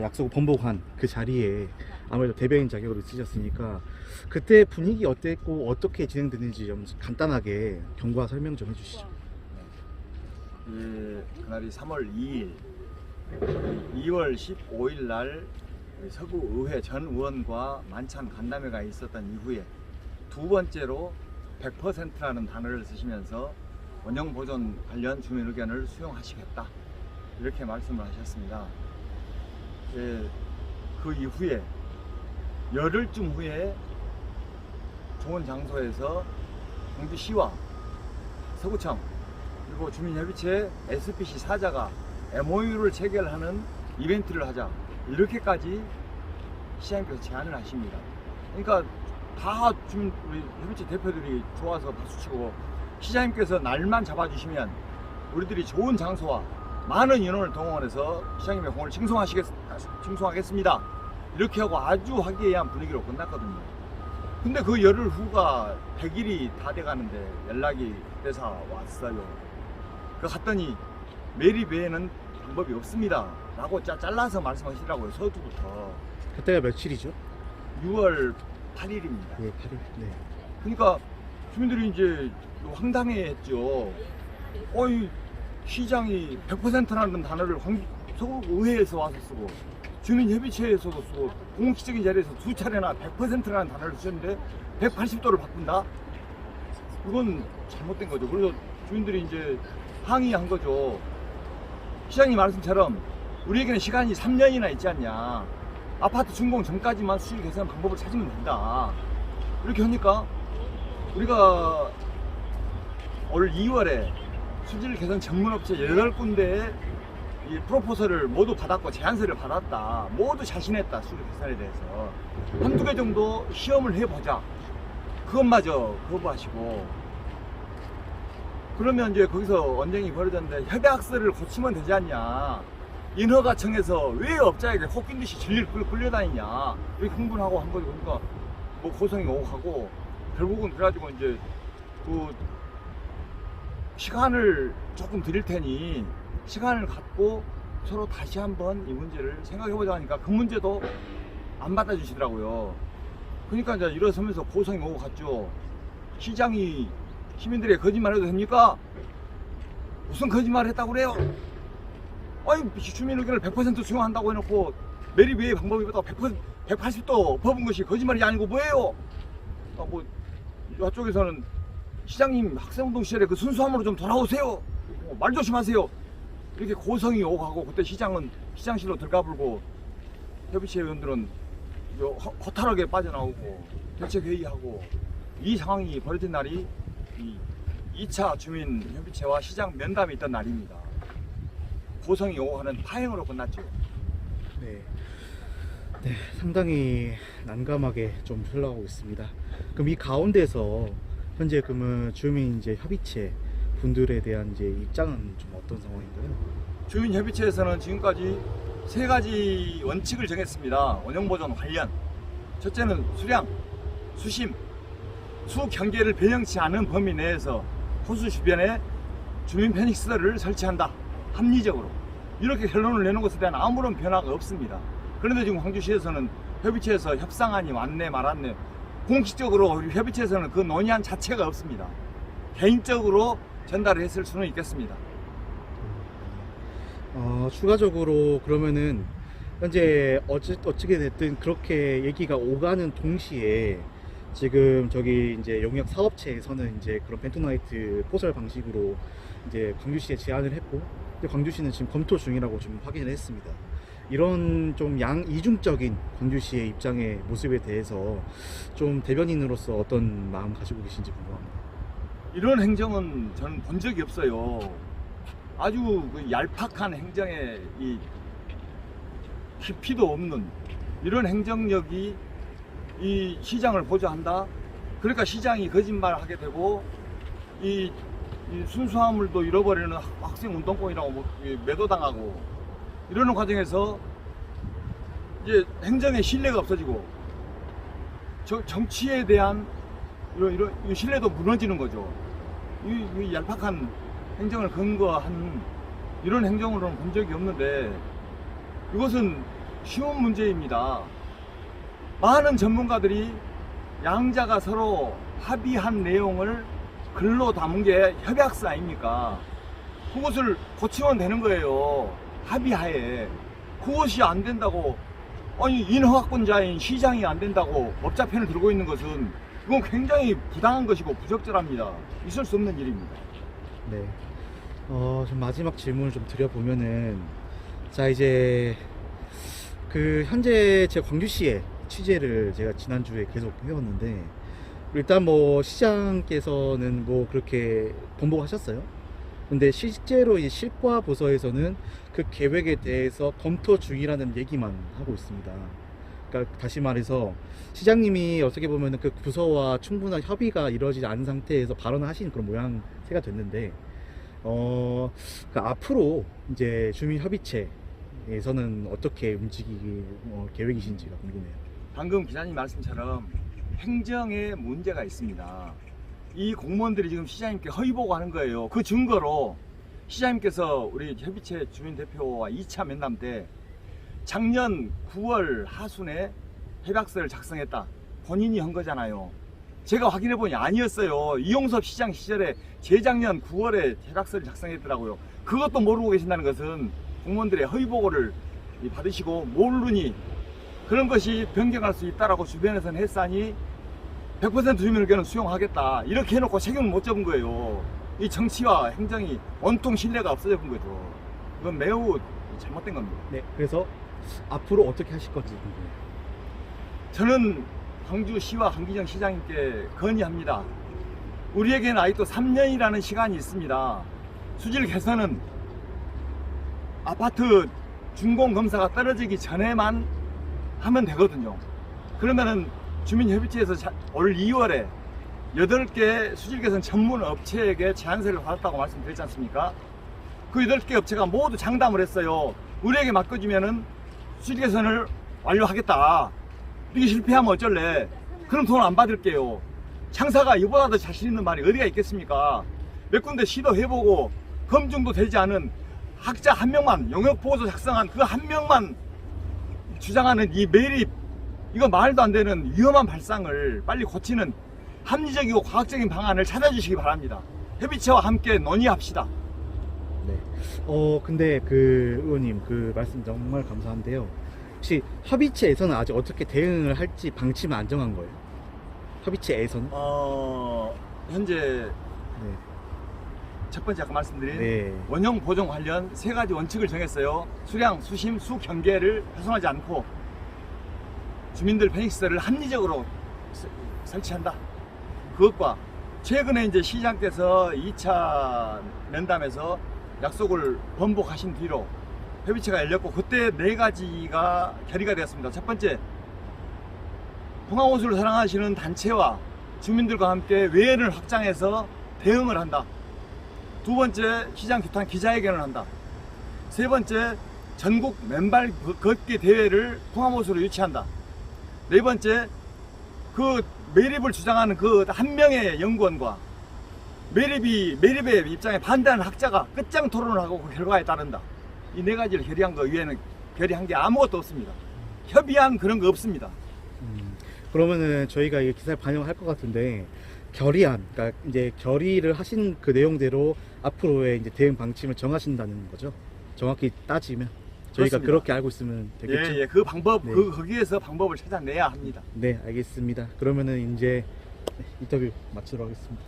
약속 번복한 그 자리에 아무래도 대변인 자격으로 있으셨으니까 그때 분위기 어땠고 어떻게 진행됐는지 좀 간단하게 경과 설명 좀 해주시죠. 예, 그날이 3월 2일, 2월 15일 날 서구의회 전 의원과 만찬 간담회가 있었던 이후에 두 번째로 100%라는 단어를 쓰시면서 원형보존 관련 주민 의견을 수용하시겠다 이렇게 말씀을 하셨습니다. 예, 그 이후에 열흘쯤 후에 좋은 장소에서 광주시와 서구청 그리고 주민협의체 SPC 사자가 MOU를 체결하는 이벤트를 하자 이렇게까지 시장님께서 제안을 하십니다. 그러니까 다 주민 우리 협의체 대표들이 좋아서 박수치고 시장님께서 날만 잡아주시면 우리들이 좋은 장소와 많은 인원을 동원해서 시장님의 공을 칭송하겠습니다. 이렇게 하고 아주 화기애애한 분위기로 끝났거든요. 근데 그 열흘 후가 100일이 다 돼가는데 연락이 돼서 왔어요. 그 갔더니 메리 외에는 방법이 없습니다 라고 잘라서 말씀하시더라고요. 서두부터. 그때가 며칠이죠? 6월 8일입니다. 예, 8일. 네. 그러니까 주민들이 이제 황당해했죠. 어이 시장이 100%라는 단어를 서구의회에서 와서 쓰고 주민협의체에서도 쓰고 공식적인 자리에서 두 차례나 100%라는 단어를 쓰는데 180도를 바꾼다? 이건 잘못된 거죠. 그래서 주민들이 이제 항의한 거죠. 시장님 말씀처럼 우리에게는 시간이 3년이나 있지 않냐. 아파트 준공 전까지만 수질 개선 방법을 찾으면 된다. 이렇게 하니까 우리가 올 2월에 수질 개선 전문업체 18군데에 이 프로포설을 모두 받았고 제안서를 받았다. 모두 자신했다. 수질 개선에 대해서. 한두 개 정도 시험을 해보자. 그것마저 거부하시고 그러면 이제 거기서 언쟁이 벌어졌는데 협약서를 고치면 되지 않냐. 인허가청에서 왜 업자에게 코낀 듯이 진리를 끌려다니냐. 이렇게 흥분하고 한 거죠. 그러니까 뭐 고성이 오고 결국은 그래가지고 이제 그 시간을 조금 드릴 테니 시간을 갖고 서로 다시 한번 이 문제를 생각해보자 하니까 그 문제도 안 받아주시더라고요. 그러니까 이제 일어서면서 고성이 오고 갔죠. 시장이 시민들의 거짓말해도 됩니까? 무슨 거짓말을 했다고 그래요? 아니 주민 의견을 100% 수용한다고 해놓고 메리베이 방법이 보다 180도 법은 것이 거짓말이 아니고 뭐예요? 아, 뭐 이쪽에서는 시장님 학생운동 시절에 그 순수함으로 좀 돌아오세요. 말 조심하세요. 이렇게 고성이 오고 가고 그때 시장은 시장실로 들어가불고 협의체 의원들은 허탈하게 빠져나오고 대책회의하고 이 상황이 벌어진 날이 이 2차 주민협의체와 시장 면담이 있던 날입니다. 고성이 오고 하는 파행으로 끝났죠. 네. 네, 상당히 난감하게 좀 흘러가고 있습니다. 그럼 이 가운데서 현재 그러면 주민 이제 협의체 분들에 대한 이제 입장은 좀 어떤 상황인가요? 주민협의체에서는 지금까지 세 가지 원칙을 정했습니다. 원형보존 관련. 첫째는 수량, 수심, 수 경계를 변형치 않은 범위 내에서 호수 주변에 주민 편익시설을 설치한다. 합리적으로. 이렇게 결론을 내는 것에 대한 아무런 변화가 없습니다. 그런데 지금 광주시에서는 협의체에서 협상안이 왔네 말았네. 공식적으로 우리 협의체에서는 그 논의안 자체가 없습니다. 개인적으로 전달을 했을 수는 있겠습니다. 추가적으로 그러면은 현재 어떻게 됐든 그렇게 얘기가 오가는 동시에 지금 저기 이제 용역 사업체에서는 이제 그런 벤토나이트 포설 방식으로 이제 광주시에 제안을 했고 광주시는 지금 검토 중이라고 좀 확인을 했습니다. 이런 좀 이중적인 광주시의 입장의 모습에 대해서 좀 대변인으로서 어떤 마음 가지고 계신지 궁금합니다. 이런 행정은 저는 본 적이 없어요. 아주 그 얄팍한 행정에 이 깊이도 없는 이런 행정력이 이 시장을 보좌한다. 그러니까 시장이 거짓말하게 되고 이 순수함을도 잃어버리는 학생 운동권이라고 매도당하고 이러는 과정에서 이제 행정의 신뢰가 없어지고 정치에 대한 이런 신뢰도 무너지는 거죠. 이 얄팍한 행정을 근거한 이런 행정으로는 본 적이 없는데 이것은 쉬운 문제입니다. 많은 전문가들이 양자가 서로 합의한 내용을 글로 담은 게 협약서 아닙니까? 그것을 고치면 되는 거예요. 합의하에. 그것이 안 된다고, 아니 인허가권자인 시장이 안 된다고 법자편을 들고 있는 것은 이건 굉장히 부당한 것이고 부적절합니다. 있을 수 없는 일입니다. 네. 좀 마지막 질문을 좀 드려보면은, 자, 이제, 현재 제 광주시에 취재를 제가 지난주에 계속 해왔는데, 일단 뭐, 시장께서는 뭐, 그렇게 번복하셨어요. 근데 실제로 이 실과 부서에서는 그 계획에 대해서 검토 중이라는 얘기만 하고 있습니다. 그러니까 다시 말해서 시장님이 어떻게 보면은 그 부서와 충분한 협의가 이루어지지 않은 상태에서 발언을 하신 그런 모양새가 됐는데, 앞으로 이제 주민협의체에서는 어떻게 움직이기 계획이신지가 궁금해요. 방금 기자님 말씀처럼 행정에 문제가 있습니다. 이 공무원들이 지금 시장님께 허위 보고하는 거예요. 그 증거로 시장님께서 우리 협의체 주민대표와 2차 면담 때 작년 9월 하순에 협약서를 작성했다. 본인이 한 거잖아요. 제가 확인해 보니 아니었어요. 이용섭 시장 시절에 재작년 9월에 협약서를 작성했더라고요. 그것도 모르고 계신다는 것은 공무원들의 허위 보고를 받으시고 모르니 그런 것이 변경할 수 있다라고 주변에서는 했으니 100% 주민의견은 수용하겠다. 이렇게 해놓고 책임을 못 잡은 거예요. 이 정치와 행정이 온통 신뢰가 없어져 본 거죠. 이건 매우 잘못된 겁니다. 네, 그래서 앞으로 어떻게 하실 건지 궁금해요. 저는 광주시와 한기정 시장님께 건의합니다. 우리에게는 아직도 3년이라는 시간이 있습니다. 수질 개선은 아파트 준공검사가 떨어지기 전에만 하면 되거든요. 그러면은 주민협의체에서 올 2월에 8개 수질 개선 전문 업체에게 제안서를 받았다고 말씀드렸지 않습니까? 그 8개 업체가 모두 장담을 했어요. 우리에게 맡겨주면은 수질 개선을 완료하겠다. 이게 실패하면 어쩔래? 그럼 돈 안 받을게요. 창사가 이보다 더 자신 있는 말이 어디가 있겠습니까? 몇 군데 시도해보고 검증도 되지 않은 학자 한 명만 영역보고서 작성한 그 한 명만 주장하는 이 매립, 이거 말도 안 되는 위험한 발상을 빨리 고치는 합리적이고 과학적인 방안을 찾아주시기 바랍니다. 협의체와 함께 논의합시다. 네. 근데 의원님 그 말씀 정말 감사한데요. 혹시 협의체에서는 아직 어떻게 대응을 할지 방침을 안 정한 거예요? 협의체에서는? 현재 네. 첫 번째 아까 말씀드린 네. 원형 보정 관련 3가지 원칙을 정했어요. 수량, 수심, 수경계를 훼손하지 않고 주민들 편익시설을 합리적으로 설치한다. 그것과 최근에 이제 시장께서 2차 면담에서 약속을 번복하신 뒤로 협의체가 열렸고 그때 4가지가 결의가 되었습니다. 첫 번째, 동아호수를 사랑하시는 단체와 주민들과 함께 외연을 확장해서 대응을 한다. 두 번째, 시장 규탄 기자회견을 한다. 세 번째, 전국 맨발 걷기 대회를 동아호수로 유치한다. 네 번째, 그 매립을 주장하는 그 한 명의 연구원과 매립의 입장에 반대하는 학자가 끝장 토론을 하고 그 결과에 따른다. 이 4가지를 결의한 거 위에는 결의한 게 아무것도 없습니다. 협의한 그런 거 없습니다. 그러면은 저희가 이 기사를 반영할 것 같은데 결의안, 그러니까 이제 결의를 하신 그 내용대로 앞으로의 이제 대응 방침을 정하신다는 거죠. 정확히 따지면 저희가 그렇습니다. 그렇게 알고 있으면 되겠죠. 예, 그 방법, 네. 거기에서 방법을 찾아내야 합니다. 네, 알겠습니다. 그러면은 이제 인터뷰 마치도록 하겠습니다.